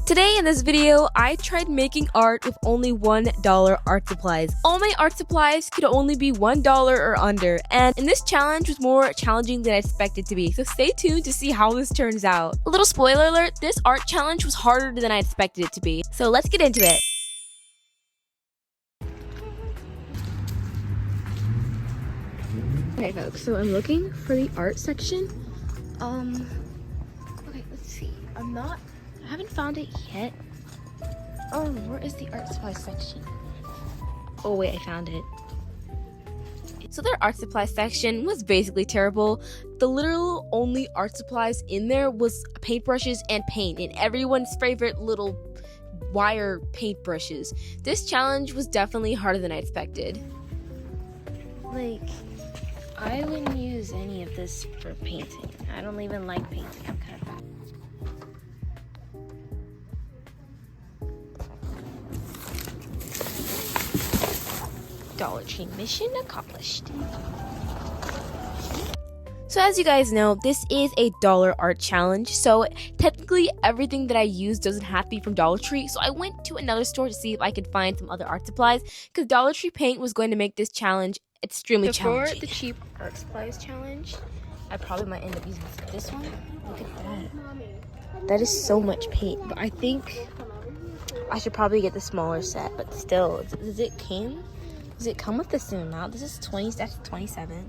Today in this video, I tried making art with only $1 art supplies. All my art supplies could only be $1 or under, and this challenge was more challenging than I expected to be, so stay tuned to see how this turns out. A little spoiler alert, this art challenge was harder than I expected it to be, so let's get into it. Okay folks, so I'm looking for the art section. Okay, let's see. I haven't found it yet. Where is the art supply section? Oh wait, I found it. So their art supply section was basically terrible. The literal only art supplies in there was paintbrushes and paint, and everyone's favorite little wire paintbrushes. This challenge was definitely harder than I expected. Like, I wouldn't use any of this for painting. I don't even like painting. I'm kind of bad. Dollar Tree mission accomplished. So as you guys know, this is a dollar art challenge, so technically everything that I use doesn't have to be from Dollar Tree, so I went to another store to see if I could find some other art supplies, because Dollar Tree paint was going to make this challenge extremely challenging. For the cheap art supplies challenge, I probably might end up using this one. Look at that. That is so much paint, but I think I should probably get the smaller set, but still, does it come with the same amount? This is 20, that's 27.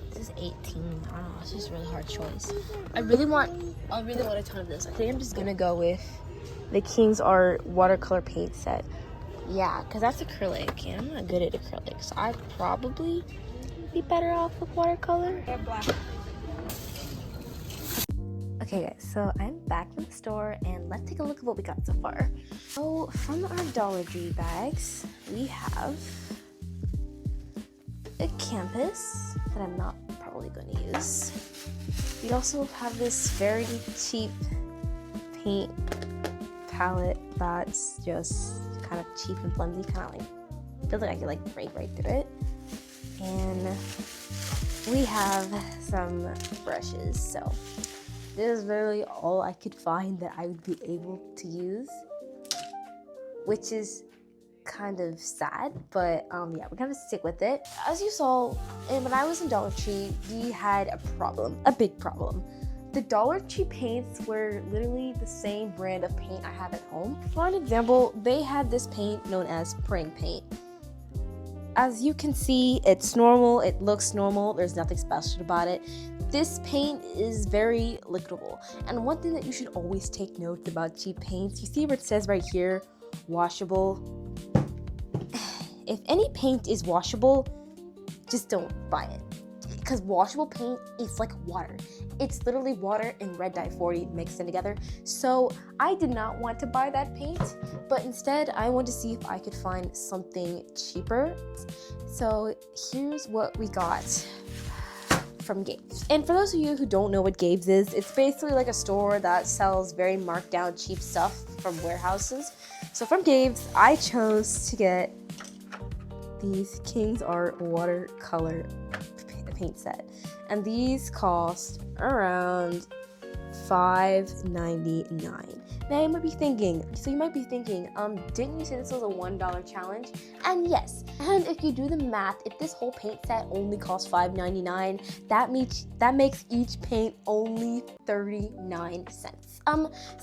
This is 18. I don't know, it's just a really hard choice. I really want a ton of this. I think I'm just gonna go with the King's Art watercolor paint set. Yeah, because that's acrylic, and I'm not good at acrylic, so I'd probably be better off with watercolor. Okay guys, so I'm back from the store, and let's take a look at what we got so far. So from our Dollar Tree bags, we have a canvas that I'm not probably going to use. We also have this very cheap paint palette that's just kind of cheap and flimsy, kind of like feels like I could like break right through it. And we have some brushes. So this is literally all I could find that I would be able to use, which is kind of sad, but yeah, we're gonna stick with it. As you saw, and when I was in Dollar Tree, we had a big problem. The Dollar Tree paints were literally the same brand of paint I have at home. For an example, they had this paint known as praying paint. As you can see, it's normal, it looks normal, there's nothing special about it. This paint is very liquidable, and one thing that you should always take note about cheap paints, you see where it says right here, washable. If any paint is washable, just don't buy it, because washable paint is like water. It's literally water and red dye 40 mixed in together. So I did not want to buy that paint, but instead I wanted to see if I could find something cheaper. So here's what we got from Gabe's. And for those of you who don't know what Gabe's is, it's basically like a store that sells very marked down cheap stuff from warehouses. So from Gabe's, I chose to get these King's Art watercolor paint set, and these cost around $5.99. Now you might be thinking, didn't you say this was a $1 challenge? And yes, and if you do the math, if this whole paint set only costs $5.99, that makes each paint only 39 cents.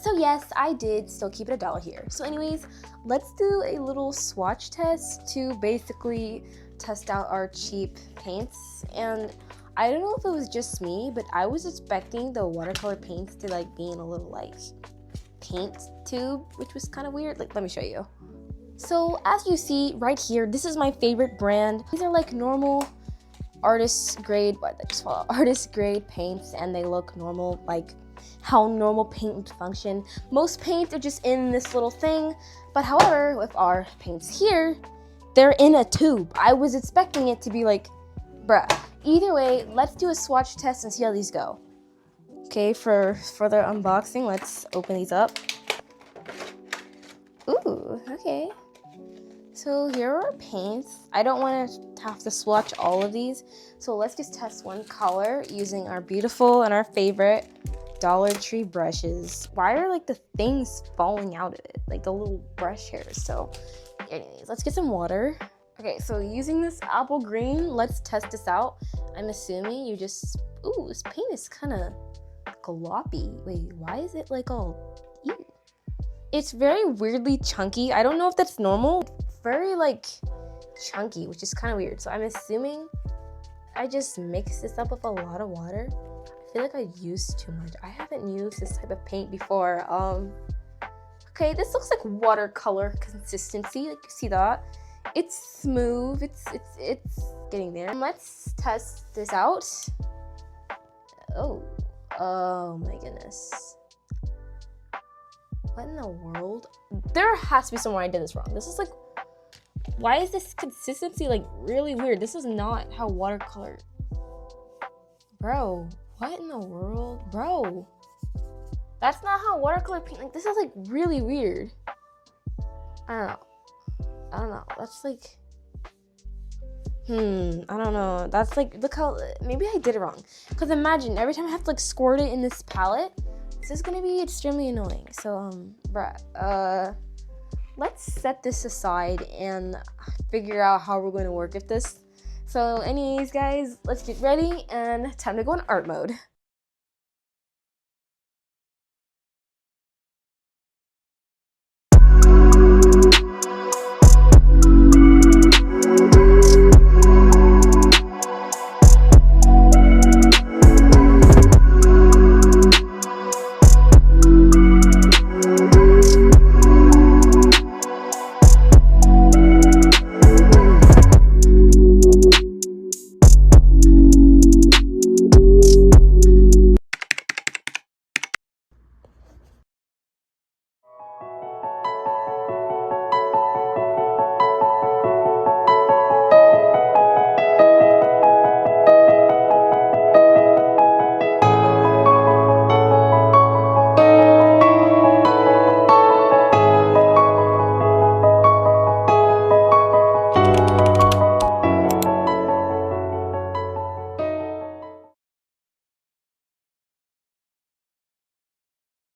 So yes, I did still keep it $1 here. So anyways, let's do a little swatch test to basically test out our cheap paints. And I don't know if it was just me, but I was expecting the watercolor paints to like be in a little like paint tube, which was kind of weird. Like, let me show you. So as you see right here, this is my favorite brand. These are like normal artist grade paints, and they look normal, like how normal paint would function. Most paints are just in this little thing, but however, with our paints here, they're in a tube. I was expecting it to be like, bruh. Either way, let's do a swatch test and see how these go. Okay, for further unboxing, let's open these up. Ooh, okay. So here are our paints. I don't want to have to swatch all of these, so let's just test one color using our beautiful and our favorite Dollar Tree brushes. Why are like the things falling out of it? Like the little brush hairs. So anyways, let's get some water. Okay, so using this apple green, let's test this out. I'm assuming you just, ooh, this paint is kind of gloppy. Wait, why is it like all, ew. It's very weirdly chunky. I don't know if that's normal. Very like chunky, which is kind of weird. So I'm assuming I just mix this up with a lot of water. I feel like I used too much. I haven't used this type of paint before. Okay, this looks like watercolor consistency. Like you see that? It's smooth. It's getting there. Let's test this out. Oh my goodness. What in the world? There has to be somewhere I did this wrong. This is like, why is this consistency like really weird? This is not how watercolor. Bro, what in the world? Bro, that's not how watercolor paint, like this is like really weird. I don't know. That's like, I don't know. That's like, look how, maybe I did it wrong. Because imagine, every time I have to like squirt it in this palette, this is gonna be extremely annoying. So, let's set this aside and figure out how we're going to work with this. So anyways, guys, let's get ready and time to go in art mode.